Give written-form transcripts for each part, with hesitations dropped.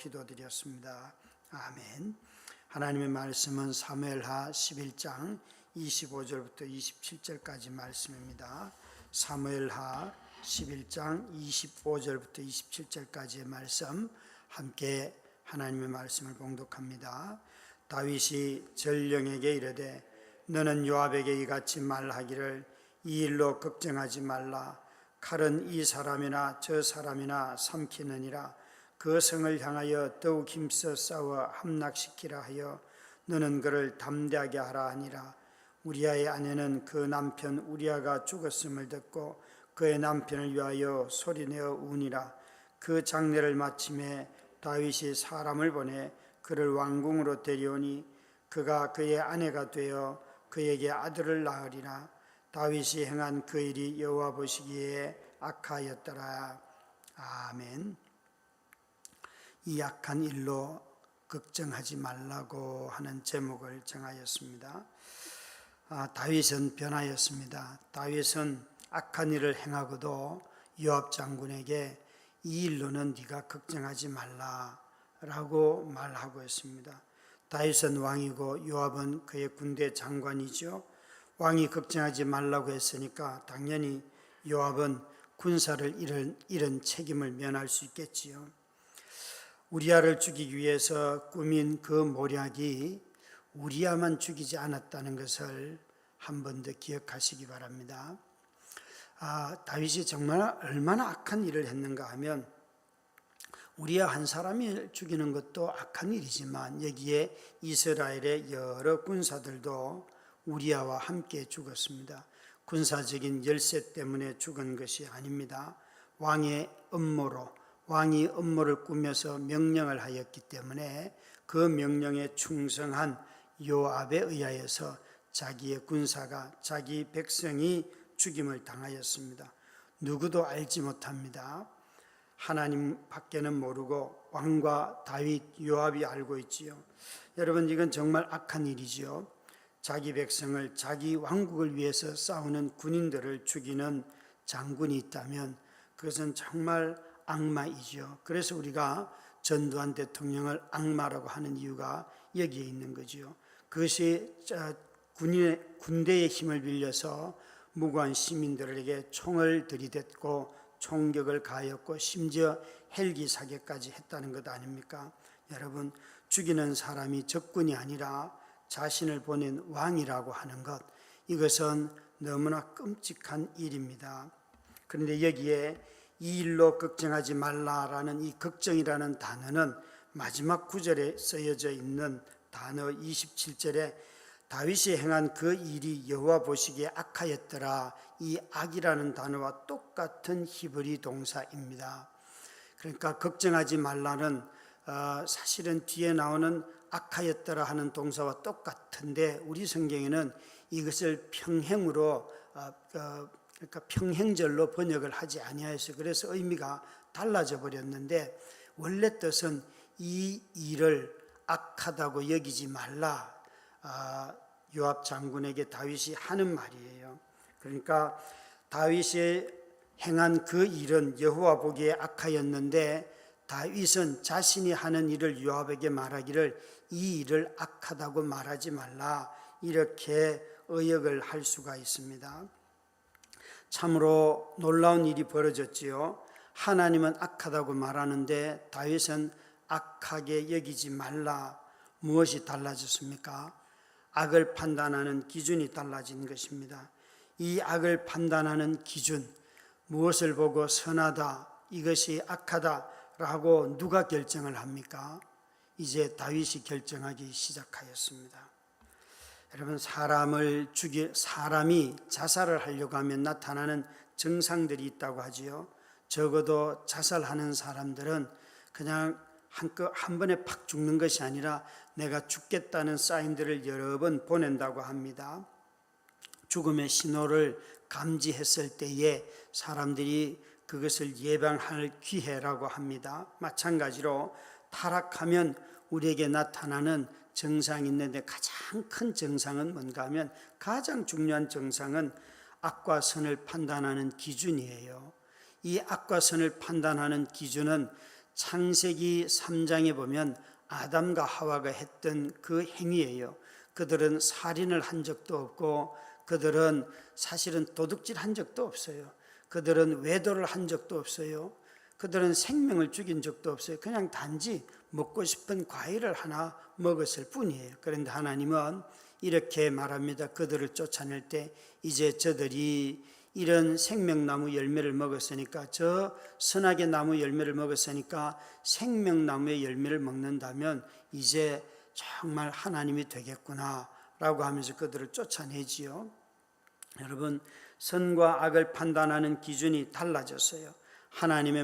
기도드렸습니다. 아멘. 하나님의 말씀은 사무엘하 11장 25절부터 27절까지 말씀입니다. 사무엘하 11장 25절부터 27절까지의 말씀, 함께 하나님의 말씀을 봉독합니다. 다윗이 전령에게 이르되 너는 요압에게 이같이 말하기를 이 일로 걱정하지 말라. 칼은 이 사람이나 저 사람이나 삼키느니라. 그 성을 향하여 더욱 힘써 싸워 함락시키라 하여 너는 그를 담대하게 하라 하니라. 우리아의 아내는 그 남편 우리아가 죽었음을 듣고 그의 남편을 위하여 소리내어 우니라. 그 장례를 마침에 다윗이 사람을 보내 그를 왕궁으로 데려오니 그가 그의 아내가 되어 그에게 아들을 낳으리라. 다윗이 행한 그 일이 여호와 보시기에 악하였더라. 아멘. 이 악한 일로 걱정하지 말라고 하는 제목을 정하였습니다. 다윗은 변하였습니다. 다윗은 악한 일을 행하고도 요압 장군에게 이 일로는 네가 걱정하지 말라라고 말하고 있습니다. 다윗은 왕이고 요압은 그의 군대 장관이죠. 왕이 걱정하지 말라고 했으니까 당연히 요압은 군사를 잃은 책임을 면할 수 있겠지요. 우리아를 죽이기 위해서 꾸민 그 모략이 우리아만 죽이지 않았다는 것을 한 번 더 기억하시기 바랍니다. 다윗이 정말 얼마나 악한 일을 했는가 하면 우리아 한 사람을 죽이는 것도 악한 일이지만 여기에 이스라엘의 여러 군사들도 우리아와 함께 죽었습니다. 군사적인 열세 때문에 죽은 것이 아닙니다. 왕이 음모를 꾸며서 명령을 하였기 때문에 그 명령에 충성한 요압에 의하여서 자기의 군사가, 자기 백성이 죽임을 당하였습니다. 누구도 알지 못합니다. 하나님 밖에는 모르고 왕과 다윗, 요압이 알고 있지요. 여러분, 이건 정말 악한 일이지요. 자기 백성을, 자기 왕국을 위해서 싸우는 군인들을 죽이는 장군이 있다면 그것은 정말 악마이죠. 그래서 우리가 전두환 대통령을 악마라고 하는 이유가 여기에 있는 거죠. 그것이 군대의 힘을 빌려서 무고한 시민들에게 총을 들이댔고 총격을 가하였고 심지어 헬기 사격까지 했다는 것 아닙니까? 여러분, 죽이는 사람이 적군이 아니라 자신을 보낸 왕이라고 하는 것, 이것은 너무나 끔찍한 일입니다. 그런데 여기에 이 일로 걱정하지 말라라는 이 걱정이라는 단어는 마지막 구절에 쓰여져 있는 단어 27절에 다윗이 행한 그 일이 여호와 보시기에 악하였더라, 이 악이라는 단어와 똑같은 히브리 동사입니다. 그러니까 걱정하지 말라는 사실은 뒤에 나오는 악하였더라 하는 동사와 똑같은데 우리 성경에는 이것을 평행으로 그러니까 평행절로 번역을 하지 아니하여서 그래서 의미가 달라져 버렸는데 원래 뜻은 이 일을 악하다고 여기지 말라, 요압 장군에게 다윗이 하는 말이에요. 그러니까 다윗이 행한 그 일은 여호와 보기에 악하였는데 다윗은 자신이 하는 일을 요압에게 말하기를 이 일을 악하다고 말하지 말라, 이렇게 의역을 할 수가 있습니다. 참으로 놀라운 일이 벌어졌지요. 하나님은 악하다고 말하는데 다윗은 악하게 여기지 말라. 무엇이 달라졌습니까? 악을 판단하는 기준이 달라진 것입니다. 이 악을 판단하는 기준, 무엇을 보고 선하다, 이것이 악하다라고 누가 결정을 합니까? 이제 다윗이 결정하기 시작하였습니다. 여러분, 사람이 자살을 하려고 하면 나타나는 증상들이 있다고 하지요. 적어도 자살하는 사람들은 그냥 한 번에 팍 죽는 것이 아니라 내가 죽겠다는 사인들을 여러 번 보낸다고 합니다. 죽음의 신호를 감지했을 때에 사람들이 그것을 예방할 기회라고 합니다. 마찬가지로 타락하면 우리에게 나타나는 증상이 있는데 가장 큰 증상은 뭔가 하면 가장 중요한 증상은 악과 선을 판단하는 기준이에요. 이 악과 선을 판단하는 기준은 창세기 3장에 보면 아담과 하와가 했던 그 행위예요. 그들은 살인을 한 적도 없고 그들은 사실은 도둑질 한 적도 없어요. 그들은 외도를 한 적도 없어요. 그들은 생명을 죽인 적도 없어요. 그냥 단지 먹고 싶은 과일을 하나 먹었을 뿐이에요. 그런데 하나님은 이렇게 말합니다. 그들을 쫓아낼 때 이제 저들이 이런 생명나무 열매를 먹었으니까, 저 선악의 나무 열매를 먹었으니까 생명나무의 열매를 먹는다면 이제 정말 하나님이 되겠구나 라고 하면서 그들을 쫓아내지요. 여러분, 선과 악을 판단하는 기준이 달라졌어요. 하나님의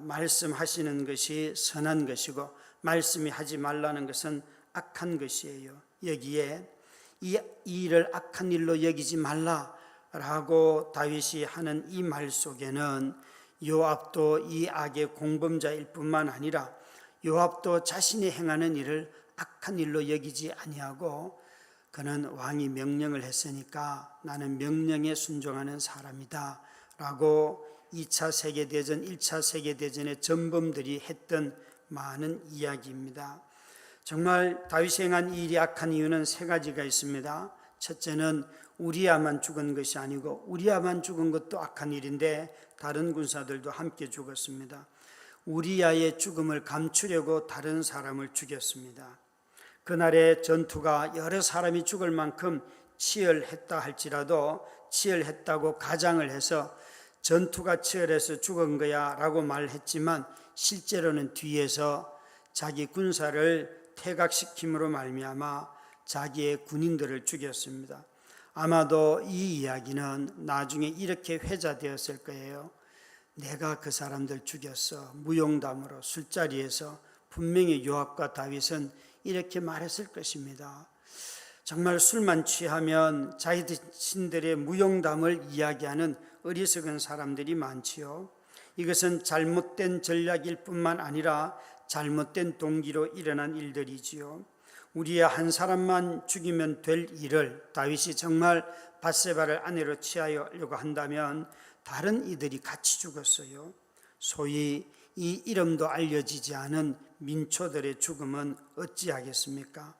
말씀하시는 것이 선한 것이고 말씀이 하지 말라는 것은 악한 것이에요. 여기에 이 일을 악한 일로 여기지 말라라고 다윗이 하는 이 말 속에는 요압도 이 악의 공범자일 뿐만 아니라 요압도 자신이 행하는 일을 악한 일로 여기지 아니하고 그는 왕이 명령을 했으니까 나는 명령에 순종하는 사람이다 라고 2차 세계대전, 1차 세계대전의 전범들이 했던 많은 이야기입니다. 정말 다윗이 행한 이 일이 악한 이유는 세 가지가 있습니다. 첫째는 우리야만 죽은 것이 아니고, 우리야만 죽은 것도 악한 일인데 다른 군사들도 함께 죽었습니다. 우리야의 죽음을 감추려고 다른 사람을 죽였습니다. 그날의 전투가 여러 사람이 죽을 만큼 치열했다 할지라도 치열했다고 가장을 해서 전투가 치열해서 죽은 거야 라고 말했지만 실제로는 뒤에서 자기 군사를 퇴각시킴으로 말미암아 자기의 군인들을 죽였습니다. 아마도 이 이야기는 나중에 이렇게 회자되었을 거예요. 내가 그 사람들 죽였어. 무용담으로 술자리에서 분명히 요압과 다윗은 이렇게 말했을 것입니다. 정말 술만 취하면 자신들의 무용담을 이야기하는 어리석은 사람들이 많지요. 이것은 잘못된 전략일 뿐만 아니라 잘못된 동기로 일어난 일들이지요. 우리야 한 사람만 죽이면 될 일을 다윗이 정말 밧세바를 아내로 취하려고 한다면 다른 이들이 같이 죽었어요. 소위 이 이름도 알려지지 않은 민초들의 죽음은 어찌하겠습니까?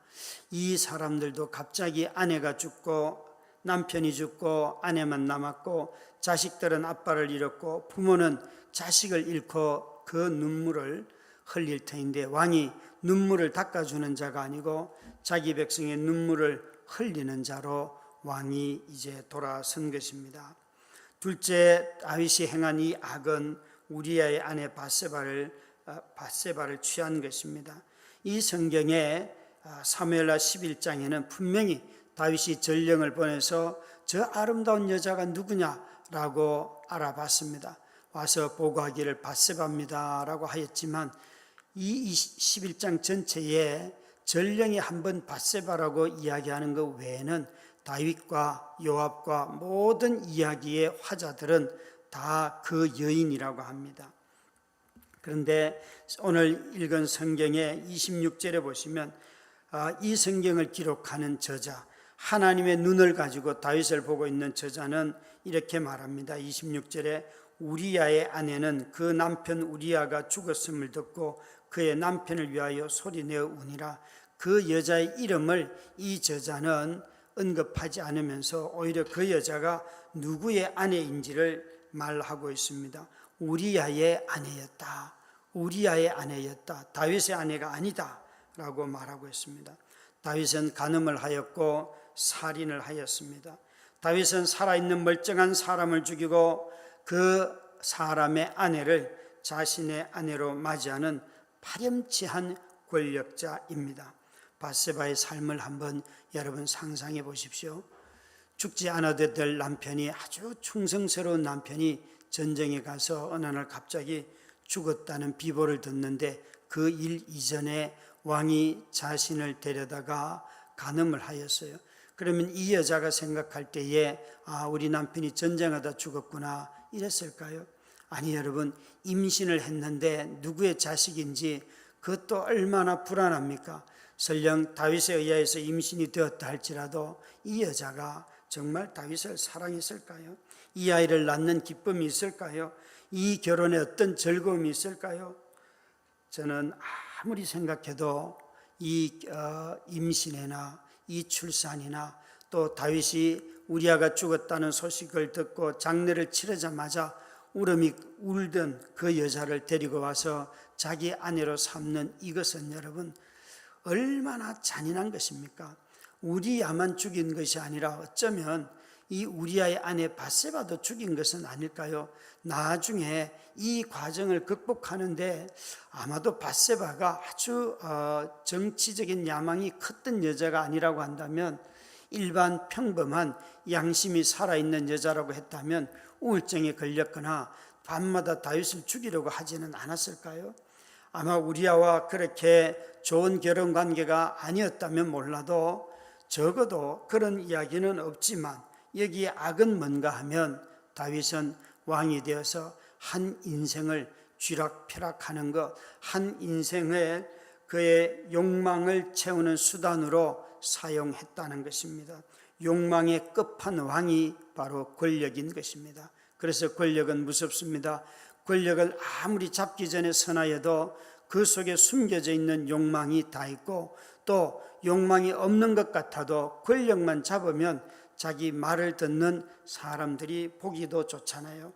이 사람들도 갑자기 아내가 죽고 남편이 죽고 아내만 남았고 자식들은 아빠를 잃었고 부모는 자식을 잃고 그 눈물을 흘릴 터인데 왕이 눈물을 닦아주는 자가 아니고 자기 백성의 눈물을 흘리는 자로 왕이 이제 돌아선 것입니다. 둘째, 다윗이 행한 이 악은 우리아의 아내 밧세바를 취한 것입니다. 이 성경에 사무엘하 11장에는 분명히 다윗이 전령을 보내서 저 아름다운 여자가 누구냐라고 알아봤습니다. 와서 보고하기를 밧세바입니다 라고 하였지만 이 11장 전체에 전령이 한번 밧세바라고 이야기하는 것 외에는 다윗과 요압과 모든 이야기의 화자들은 다 그 여인이라고 합니다. 그런데 오늘 읽은 성경의 26절에 보시면 이 성경을 기록하는 저자, 하나님의 눈을 가지고 다윗을 보고 있는 저자는 이렇게 말합니다. 26절에 우리야의 아내는 그 남편 우리야가 죽었음을 듣고 그의 남편을 위하여 소리내어 우니라. 그 여자의 이름을 이 저자는 언급하지 않으면서 오히려 그 여자가 누구의 아내인지를 말하고 있습니다. 우리야의 아내였다. 우리야의 아내였다. 다윗의 아내가 아니다 라고 말하고 있습니다. 다윗은 간음을 하였고 살인을 하였습니다. 다윗은 살아있는 멀쩡한 사람을 죽이고 그 사람의 아내를 자신의 아내로 맞이하는 파렴치한 권력자입니다. 밧세바의 삶을 한번 여러분 상상해 보십시오. 죽지 않아도 될 남편이, 아주 충성스러운 남편이 전쟁에 가서 어느 날 갑자기 죽었다는 비보를 듣는데 그 일 이전에 왕이 자신을 데려다가 간음을 하였어요. 그러면 이 여자가 생각할 때에 우리 남편이 전쟁하다 죽었구나 이랬을까요? 아니, 여러분, 임신을 했는데 누구의 자식인지 그것도 얼마나 불안합니까? 설령 다윗에 의하여서 임신이 되었다 할지라도 이 여자가 정말 다윗을 사랑했을까요? 이 아이를 낳는 기쁨이 있을까요? 이 결혼에 어떤 즐거움이 있을까요? 저는 아무리 생각해도 이 임신이나 이 출산이나 또 다윗이 우리아가 죽었다는 소식을 듣고 장례를 치르자마자 울음이 울던 그 여자를 데리고 와서 자기 아내로 삼는 이것은 여러분 얼마나 잔인한 것입니까? 우리아만 죽인 것이 아니라 어쩌면 이 우리아의 아내 밧세바도 죽인 것은 아닐까요? 나중에 이 과정을 극복하는데 아마도 밧세바가 아주 정치적인 야망이 컸던 여자가 아니라고 한다면, 일반 평범한 양심이 살아있는 여자라고 했다면 우울증에 걸렸거나 밤마다 다윗을 죽이려고 하지는 않았을까요? 아마 우리아와 그렇게 좋은 결혼 관계가 아니었다면 몰라도 적어도 그런 이야기는 없지만 여기에 악은 뭔가 하면 다윗은 왕이 되어서 한 인생을 쥐락펴락하는 것, 한 인생을 그의 욕망을 채우는 수단으로 사용했다는 것입니다. 욕망의 끝판왕이 바로 권력인 것입니다. 그래서 권력은 무섭습니다. 권력을 아무리 잡기 전에 선하여도 그 속에 숨겨져 있는 욕망이 다 있고, 또 욕망이 없는 것 같아도 권력만 잡으면 자기 말을 듣는 사람들이 보기도 좋잖아요.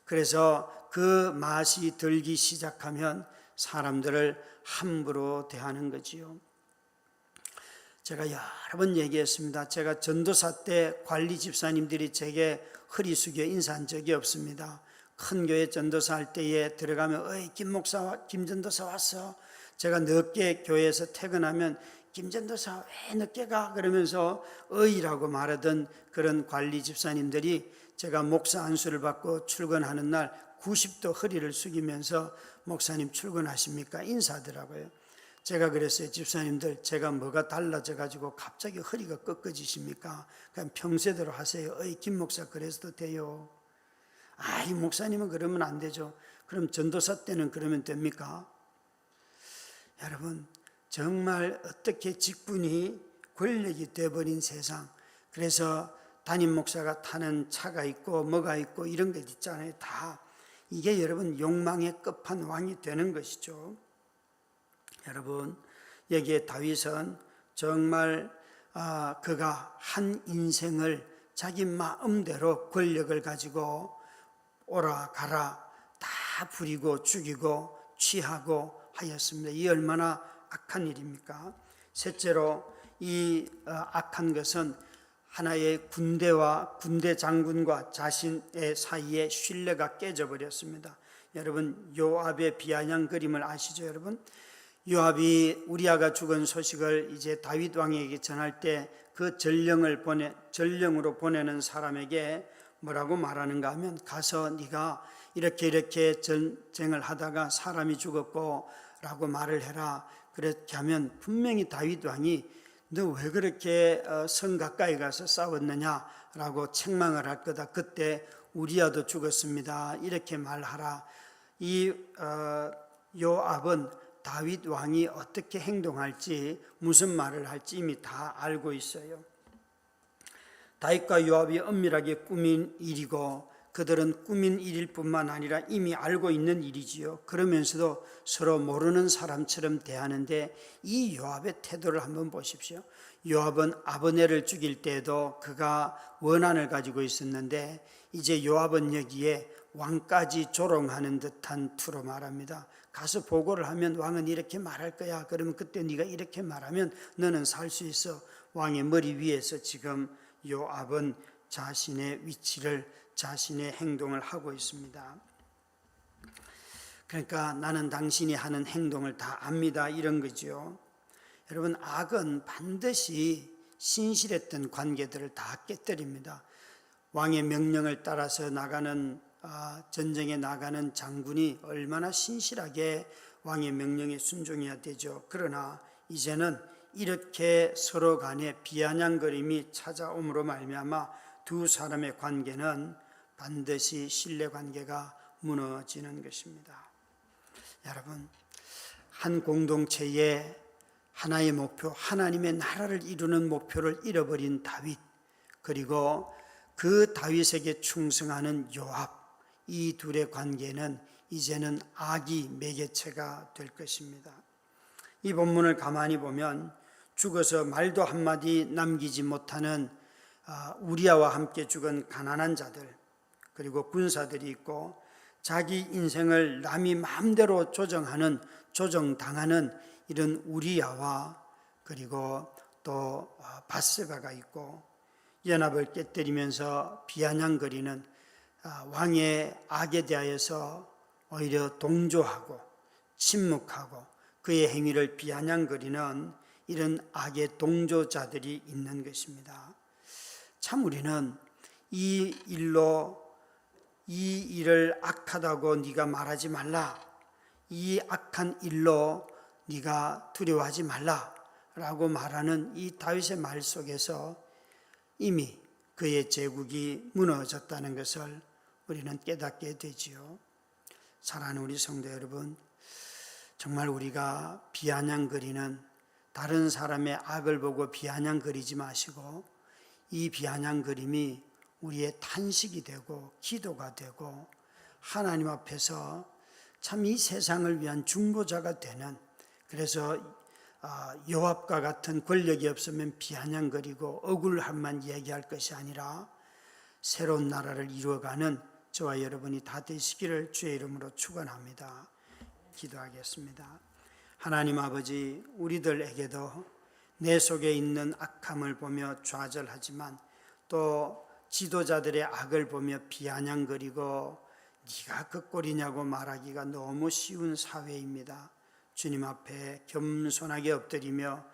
그래서 그 맛이 들기 시작하면 사람들을 함부로 대하는 거지요. 제가 여러 번 얘기했습니다. 제가 전도사 때 관리 집사님들이 제게 허리 숙여 인사한 적이 없습니다. 큰 교회 전도사 할 때에 들어가면 어이 김 전도사 왔어. 제가 늦게 교회에서 퇴근하면 김 전도사 왜 늦게 가? 그러면서 어이라고 말하던 그런 관리 집사님들이 제가 목사 안수를 받고 출근하는 날 90도 허리를 숙이면서 목사님 출근하십니까? 인사하더라고요. 제가 그랬어요. 집사님들, 제가 뭐가 달라져 가지고 갑자기 허리가 꺾어지십니까? 그냥 평소대로 하세요. 어이 김 목사 그래서도 돼요. 이 목사님은 그러면 안 되죠. 그럼 전도사 때는 그러면 됩니까? 여러분, 정말 어떻게 직분이 권력이 돼버린 세상. 그래서 담임 목사가 타는 차가 있고 뭐가 있고 이런 것 있잖아요. 다 이게 여러분 욕망의 끝판왕이 되는 것이죠. 여러분, 여기에 다윗은 정말 그가 한 인생을 자기 마음대로 권력을 가지고 오라 가라 다 부리고 죽이고 취하고 하였습니다. 이 얼마나 악한 일입니까? 셋째로 이 악한 것은 하나의 군대와 군대 장군과 자신의 사이에 신뢰가 깨져버렸습니다. 여러분, 요압의 비아냥 그림을 아시죠, 여러분? 요압이 우리아가 죽은 소식을 이제 다윗 왕에게 전할 때 그 전령으로 보내는 사람에게 뭐라고 말하는가 하면, 가서 네가 이렇게 전쟁을 하다가 사람이 죽었고 라고 말을 해라. 그렇게 하면 분명히 다윗 왕이 너 왜 그렇게 성 가까이 가서 싸웠느냐 라고 책망을 할 거다. 그때 우리아도 죽었습니다. 이렇게 말하라. 이 요압은 다윗 왕이 어떻게 행동할지, 무슨 말을 할지 이미 다 알고 있어요. 다윗과 요압이 은밀하게 꾸민 일이고 그들은 꾸민 일일 뿐만 아니라 이미 알고 있는 일이지요. 그러면서도 서로 모르는 사람처럼 대하는데 이 요압의 태도를 한번 보십시오. 요압은 아브넬을 죽일 때에도 그가 원한을 가지고 있었는데 이제 요압은 여기에 왕까지 조롱하는 듯한 투로 말합니다. 가서 보고를 하면 왕은 이렇게 말할 거야. 그러면 그때 네가 이렇게 말하면 너는 살 수 있어. 왕의 머리 위에서 지금 요압은 자신의 위치를, 자신의 행동을 하고 있습니다. 그러니까 나는 당신이 하는 행동을 다 압니다, 이런 거죠. 여러분, 악은 반드시 신실했던 관계들을 다 깨뜨립니다. 왕의 명령을 따라서 나가는 전쟁에 나가는 장군이 얼마나 신실하게 왕의 명령에 순종해야 되죠. 그러나 이제는 이렇게 서로 간에 비아냥거림이 찾아옴으로 말미암아 두 사람의 관계는 반드시 신뢰관계가 무너지는 것입니다. 여러분, 한 공동체의 하나의 목표, 하나님의 나라를 이루는 목표를 잃어버린 다윗, 그리고 그 다윗에게 충성하는 요압, 이 둘의 관계는 이제는 악이 매개체가 될 것입니다. 이 본문을 가만히 보면 죽어서 말도 한마디 남기지 못하는 우리아와 함께 죽은 가난한 자들, 그리고 군사들이 있고, 자기 인생을 남이 마음대로 조정당하는 이런 우리아와, 그리고 또 밧세바가 있고, 연합을 깨뜨리면서 비아냥거리는 왕의 악에 대하여서 오히려 동조하고 침묵하고 그의 행위를 비아냥거리는 이런 악의 동조자들이 있는 것입니다. 참 우리는 이 일을 악하다고 네가 말하지 말라, 이 악한 일로 네가 두려워하지 말라 라고 말하는 이 다윗의 말 속에서 이미 그의 제국이 무너졌다는 것을 우리는 깨닫게 되지요. 사랑하는 우리 성도 여러분, 정말 우리가 비아냥거리는, 다른 사람의 악을 보고 비아냥거리지 마시고 이 비아냥거림이 우리의 탄식이 되고 기도가 되고 하나님 앞에서 참 이 세상을 위한 중보자가 되는, 그래서 요압과 같은 권력이 없으면 비아냥거리고 억울함만 얘기할 것이 아니라 새로운 나라를 이루어가는 저와 여러분이 다 되시기를 주의 이름으로 축원합니다. 기도하겠습니다. 하나님 아버지, 우리들에게도 내 속에 있는 악함을 보며 좌절하지만 또 지도자들의 악을 보며 비아냥거리고 네가 그 꼴이냐고 말하기가 너무 쉬운 사회입니다. 주님 앞에 겸손하게 엎드리며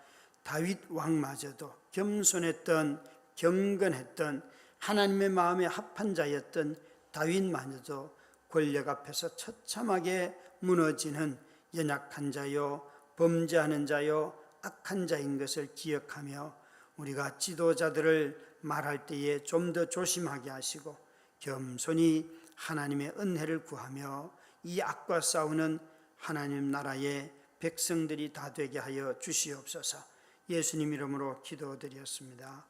다윗 왕마저도 겸손했던, 경건했던, 하나님의 마음에 합한 자였던 다윗마저도 권력 앞에서 처참하게 무너지는 연약한 자요, 범죄하는 자요, 악한 자인 것을 기억하며 우리가 지도자들을 말할 때에 좀 더 조심하게 하시고 겸손히 하나님의 은혜를 구하며 이 악과 싸우는 하나님 나라의 백성들이 다 되게 하여 주시옵소서. 예수님 이름으로 기도드렸습니다.